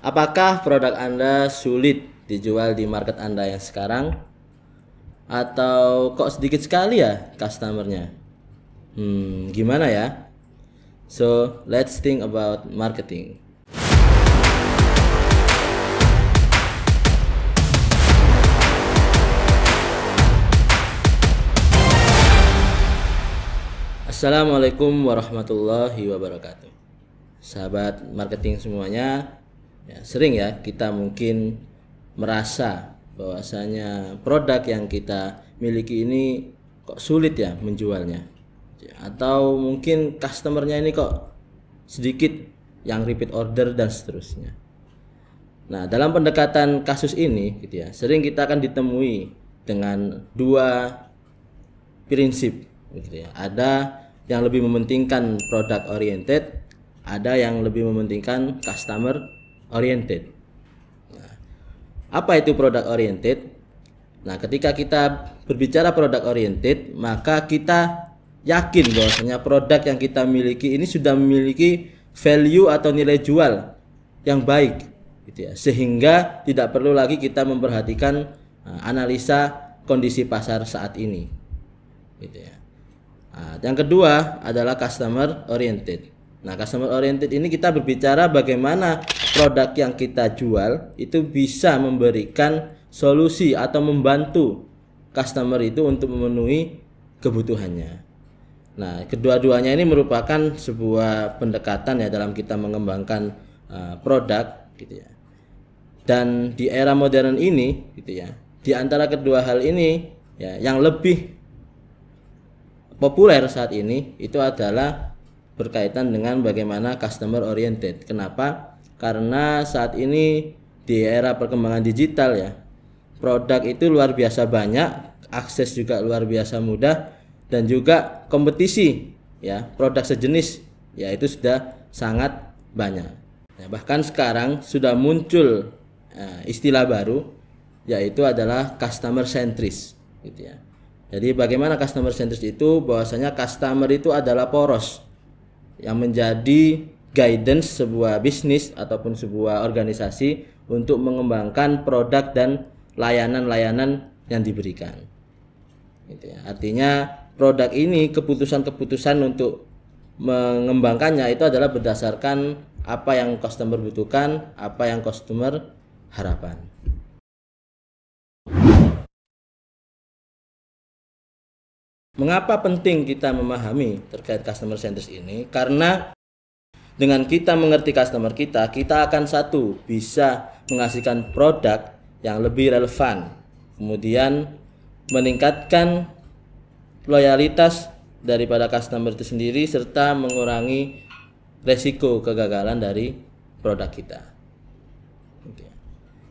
Apakah produk Anda sulit dijual di market Anda yang sekarang? Atau kok sedikit sekali ya customernya? Gimana ya? So, let's think about marketing. Assalamualaikum warahmatullahi wabarakatuh. Sahabat marketing semuanya, sering ya kita mungkin merasa bahwasanya produk yang kita miliki ini kok sulit ya menjualnya, atau mungkin customernya ini kok sedikit yang repeat order dan seterusnya. Nah, dalam pendekatan kasus ini gitu ya, sering kita akan ditemui dengan dua prinsip gitu ya. Ada yang lebih mementingkan product oriented, ada yang lebih mementingkan customer oriented. Nah, apa itu product oriented? Nah, ketika kita berbicara product oriented, maka kita yakin bahwasanya produk yang kita miliki ini sudah memiliki value atau nilai jual yang baik gitu ya, sehingga tidak perlu lagi kita memperhatikan analisa kondisi pasar saat ini gitu ya. Nah, yang kedua adalah customer oriented. Nah, customer oriented ini kita berbicara bagaimana produk yang kita jual itu bisa memberikan solusi atau membantu customer itu untuk memenuhi kebutuhannya. Nah, kedua-duanya ini merupakan sebuah pendekatan ya dalam kita mengembangkan produk gitu ya. Dan di era modern ini gitu ya, di antara kedua hal ini ya, yang lebih populer saat ini itu adalah berkaitan dengan bagaimana customer oriented. Kenapa? Karena saat ini di era perkembangan digital ya, produk itu luar biasa banyak, akses juga luar biasa mudah, dan juga kompetisi ya produk sejenis ya itu sudah sangat banyak. Ya, bahkan sekarang sudah muncul istilah baru, yaitu adalah customer centris gitu ya. Jadi bagaimana customer centris itu? Bahwasanya customer itu adalah poros yang menjadi guidance sebuah bisnis ataupun sebuah organisasi untuk mengembangkan produk dan layanan-layanan yang diberikan. Gitu ya. Artinya produk ini keputusan-keputusan untuk mengembangkannya itu adalah berdasarkan apa yang customer butuhkan, apa yang customer harapkan. Mengapa penting kita memahami terkait customer centris ini? Karena dengan kita mengerti customer kita, kita akan satu bisa menghasilkan produk yang lebih relevan, kemudian meningkatkan loyalitas daripada customer itu sendiri, serta mengurangi resiko kegagalan dari produk kita.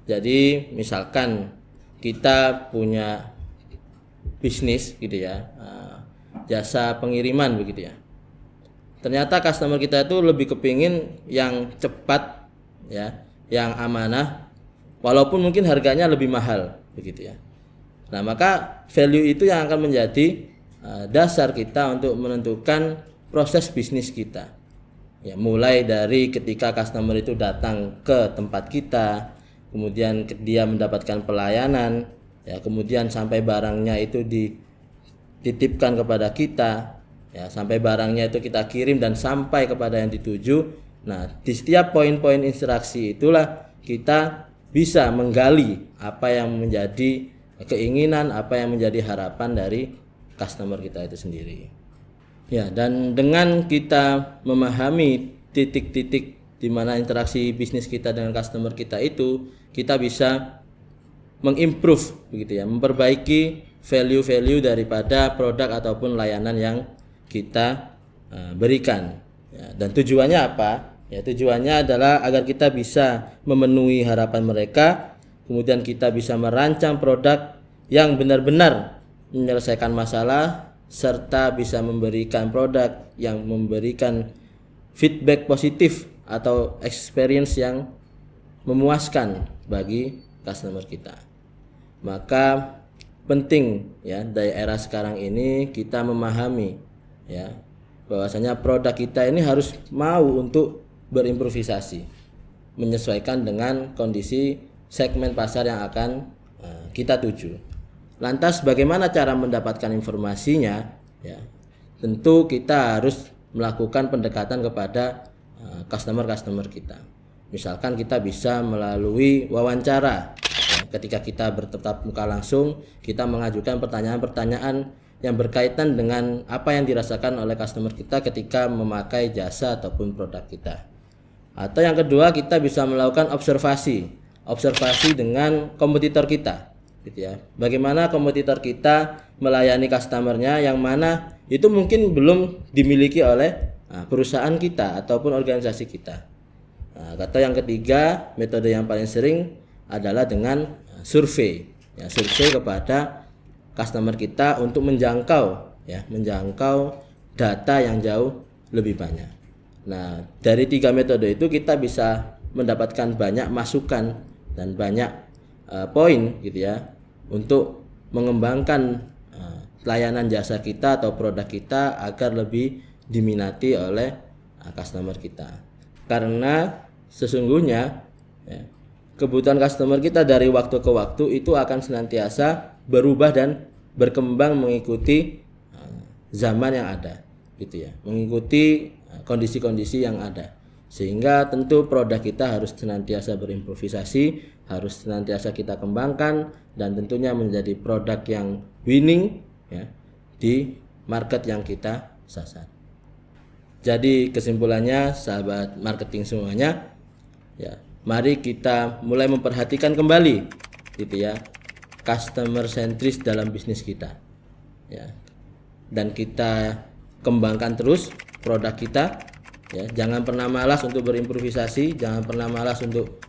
Jadi misalkan kita punya bisnis gitu ya, jasa pengiriman begitu ya. Ternyata customer kita itu lebih kepingin yang cepat ya, yang amanah, walaupun mungkin harganya lebih mahal begitu ya. Nah, maka value itu yang akan menjadi dasar kita untuk menentukan proses bisnis kita. Ya, mulai dari ketika customer itu datang ke tempat kita, kemudian dia mendapatkan pelayanan, ya, kemudian sampai barangnya itu dititipkan kepada kita, ya, sampai barangnya itu kita kirim dan sampai kepada yang dituju. Nah, di setiap poin-poin interaksi itulah kita bisa menggali apa yang menjadi keinginan, apa yang menjadi harapan dari customer kita itu sendiri. Ya, dan dengan kita memahami titik-titik di mana interaksi bisnis kita dengan customer kita itu, kita bisa mengimprove begitu ya, memperbaiki value-value daripada produk ataupun layanan yang kita berikan. Ya, dan tujuannya apa? Ya, tujuannya adalah agar kita bisa memenuhi harapan mereka, kemudian kita bisa merancang produk yang benar-benar menyelesaikan masalah, serta bisa memberikan produk yang memberikan feedback positif atau experience yang memuaskan bagi customer kita. Maka penting ya dari era sekarang ini kita memahami ya bahwasanya produk kita ini harus mau untuk berimprovisasi, menyesuaikan dengan kondisi segmen pasar yang akan kita tuju. Lantas bagaimana cara mendapatkan informasinya? Ya, tentu kita harus melakukan pendekatan kepada customer kita. Misalkan kita bisa melalui wawancara. Ketika kita bertatap muka langsung, kita mengajukan pertanyaan-pertanyaan yang berkaitan dengan apa yang dirasakan oleh customer kita ketika memakai jasa ataupun produk kita. Atau yang kedua, kita bisa melakukan observasi dengan kompetitor kita, gitu ya. Bagaimana kompetitor kita melayani customernya yang mana itu mungkin belum dimiliki oleh perusahaan kita ataupun organisasi kita. Atau yang ketiga, metode yang paling sering adalah dengan survei, ya, survei kepada customer kita untuk menjangkau data yang jauh lebih banyak. Nah, dari 3 metode itu kita bisa mendapatkan banyak masukan dan banyak poin, gitu ya, untuk mengembangkan layanan jasa kita atau produk kita agar lebih diminati oleh customer kita. Karena sesungguhnya kebutuhan customer kita dari waktu ke waktu itu akan senantiasa berubah dan berkembang mengikuti zaman yang ada, gitu ya, mengikuti kondisi-kondisi yang ada. Sehingga tentu produk kita harus senantiasa berimprovisasi, harus senantiasa kita kembangkan dan tentunya menjadi produk yang winning, ya, di market yang kita sasar. Jadi kesimpulannya, sahabat marketing semuanya, ya, mari kita mulai memperhatikan kembali, gitu ya, customer sentris dalam bisnis kita, ya, dan kita kembangkan terus produk kita, ya. Jangan pernah malas untuk berimprovisasi, jangan pernah malas untuk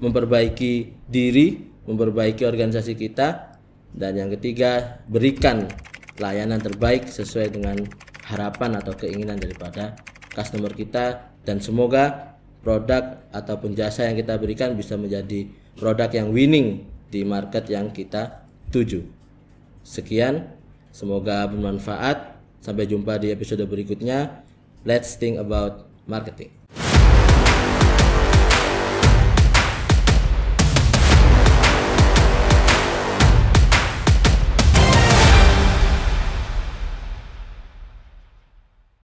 memperbaiki diri, memperbaiki organisasi kita, dan yang ketiga, berikan layanan terbaik sesuai dengan harapan atau keinginan daripada customer kita, dan semoga produk ataupun jasa yang kita berikan bisa menjadi produk yang winning di market yang kita tuju. Sekian, semoga bermanfaat. Sampai jumpa di episode berikutnya. Let's think about marketing.